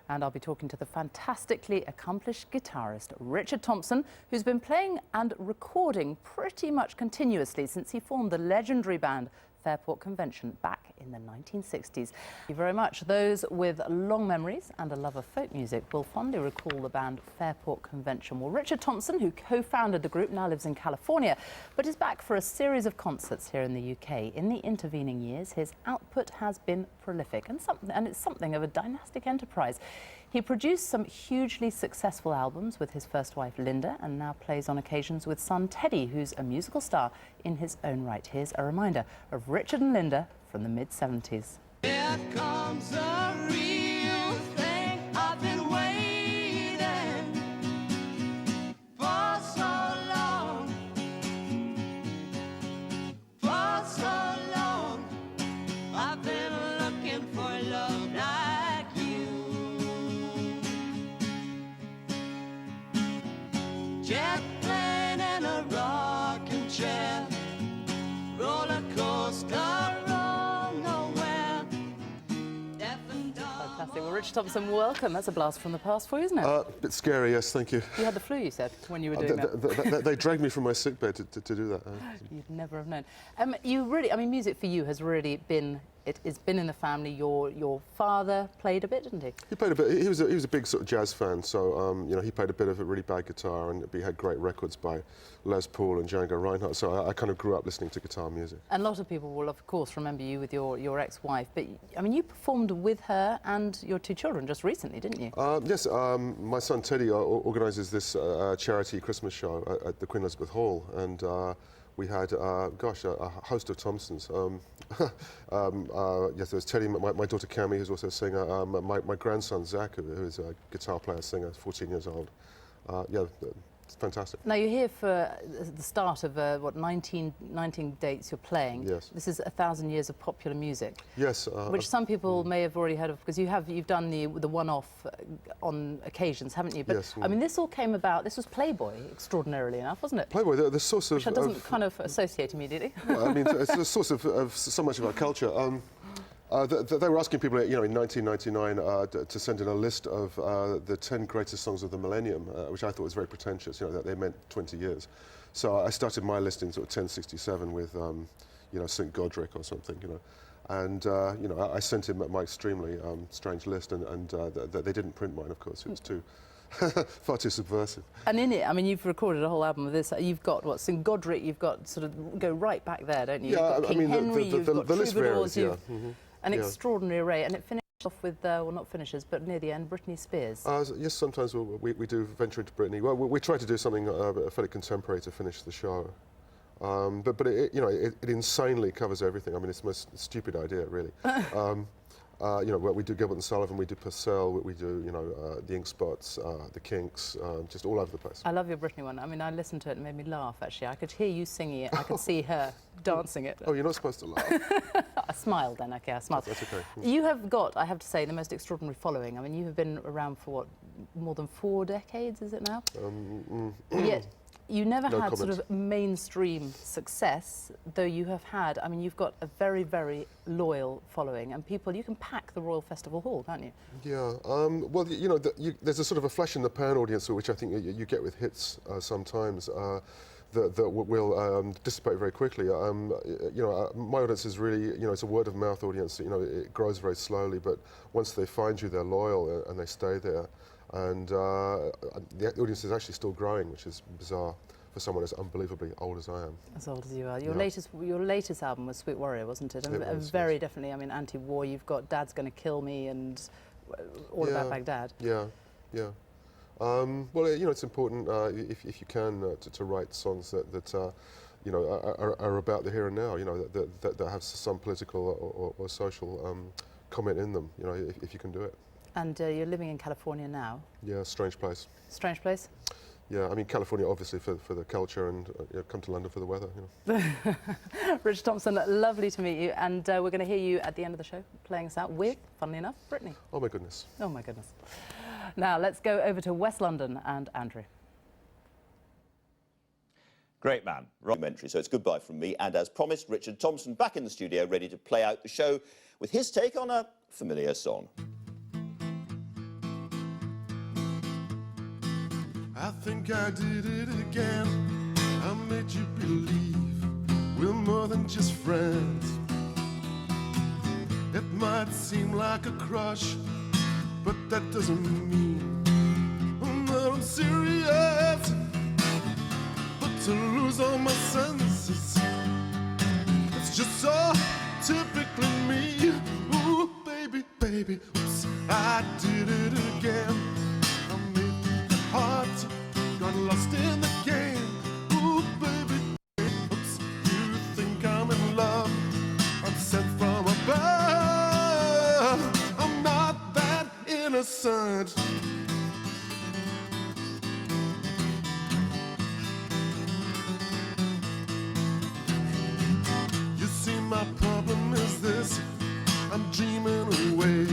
And I'll be talking to the fantastically accomplished guitarist Richard Thompson, who's been playing and recording pretty much continuously since he formed the legendary band Fairport Convention back in the 1960s. Thank you very much. Those with long memories and a love of folk music will fondly recall the band Fairport Convention. Well, Richard Thompson, who co-founded the group, now lives in California, but is back for a series of concerts here in the UK. In the intervening years, his output has been prolific and it's something of a dynastic enterprise. He produced some hugely successful albums with his first wife, Linda, and now plays on occasions with son Teddy, who's a musical star in his own right. Here's a reminder of Richard and Linda from the mid-70s. Here comes a real thing. I've been waiting for so long, for so long. I've been looking for love like you. Jet plane and a rocking chair, roller coaster. Well, Richard Thompson, welcome. That's a blast from the past for you, isn't it? A bit scary, yes, thank you. You had the flu, you said, when you were doing that. They dragged me from my sickbed to do that. You'd never have known. You really, I mean, music for you has really been, it's been in the family. Your father played a bit, didn't he? He played a bit. He was a big sort of jazz fan, so you know, he played a bit of a really bad guitar, and he had great records by Les Paul and Django Reinhardt. So I kind of grew up listening to guitar music. And a lot of people will, of course, remember you with your ex-wife. But I mean, you performed with her and your two children just recently, didn't you? Yes. My son Teddy organises this charity Christmas show at the Queen Elizabeth Hall, and we had, gosh, a host of Thompsons. Yes, there was Teddy, my daughter Cammie, who's also a singer, my grandson Zach, who is a guitar player, singer, 14 years old. Yeah, it's fantastic. Now, you're here for the start of, what, 19 dates you're playing. Yes. This is 1,000 years of popular music. Yes. Which some people may have already heard of, because you've done the one-off on occasions, haven't you? But, yes. I mean, this all came about, this was Playboy, extraordinarily enough, wasn't it? Playboy, the source of... Which doesn't kind of associate immediately. Well, I mean, it's the source of so much of our culture. They were asking people, you know, in 1999 to send in a list of the 10 greatest songs of the millennium, which I thought was very pretentious, you know, that they meant 20 years. So I started my list in sort of 1067 with, you know, St. Godric or something, you know. And, you know, I sent him my extremely strange list, and they didn't print mine, of course. It was too... far too subversive. And in it, I mean, you've recorded a whole album of this. You've got, what, St. Godric, you've got sort of, go right back there, don't you? Yeah, you've got King Henry, you've got the list Troubadours, varies, yeah. An extraordinary array, and it finishes off with, well, not finishes, but near the end, Britney Spears. Yes, sometimes we do venture into Britney. Well, we try to do something fairly contemporary to finish the show. But it, you know, it insanely covers everything. I mean, it's the most stupid idea, really. You know, we do Gilbert and Sullivan, we do Purcell, we do, you know, the Ink Spots, the Kinks, just all over the place. I love your Britney one. I mean, I listened to it and it made me laugh, actually. I could hear you singing it, I could see her dancing it. Oh, you're not supposed to laugh. I smiled then, okay, I smiled. That's okay. You have got, I have to say, the most extraordinary following. I mean, you have been around for, what, more than 4 decades, is it now? Yet, you never had sort of mainstream success, though you have had, I mean, you've got a very, very loyal following, and people, you can pack the Royal Festival Hall, can't you? Yeah, well, you know, there's a sort of a flash-in-the-pan audience, which I think you get with hits sometimes, that will dissipate very quickly. You know, my audience is really, you know, it's a word-of-mouth audience. You know, it grows very slowly, but once they find you, they're loyal and they stay there. And the audience is actually still growing, which is bizarre for someone as unbelievably old as I am. As old as you are. Your latest album was Sweet Warrior, wasn't it? And very definitely, I mean, anti-war. You've got Dad's Gonna Kill Me and All About Baghdad. Yeah, yeah. Well, you know, it's important if you can to write songs that you know are about the here and now. You know, that have some political or social comment in them. You know, if you can do it. And you're living in California now. Yeah, strange place. Strange place? Yeah, I mean, California obviously for the culture, and you know, come to London for the weather, you know. Richard Thompson, lovely to meet you, and we're going to hear you at the end of the show playing us out with, funnily enough, Britney. Oh my goodness. Oh my goodness. Now let's go over to West London and Andrew. Great man. Documentary, so it's goodbye from me, and as promised, Richard Thompson back in the studio ready to play out the show with his take on a familiar song. I think I did it again. I made you believe we're more than just friends. It might seem like a crush, but that doesn't mean that I'm serious. But to lose all my senses, it's just so typically me. Ooh, baby, baby, oops, I did it again. I made your heart, got lost in the game. Ooh, baby, oops, you think I'm in love? I'm sent from above. I'm not that innocent. You see, my problem is this: I'm dreaming away,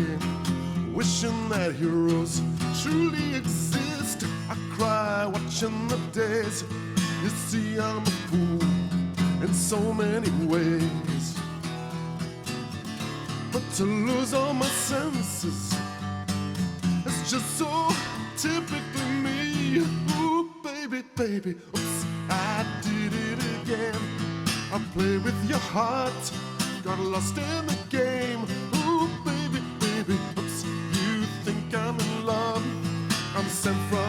wishing that heroes truly exist. I cry watching the days. You see, I'm a fool in so many ways. But to lose all my senses, it's just so typically me. Ooh, baby, baby, oops, I did it again. I play with your heart, got lost in the game. Ooh, baby, baby, oops, you think I'm in love? I'm sent from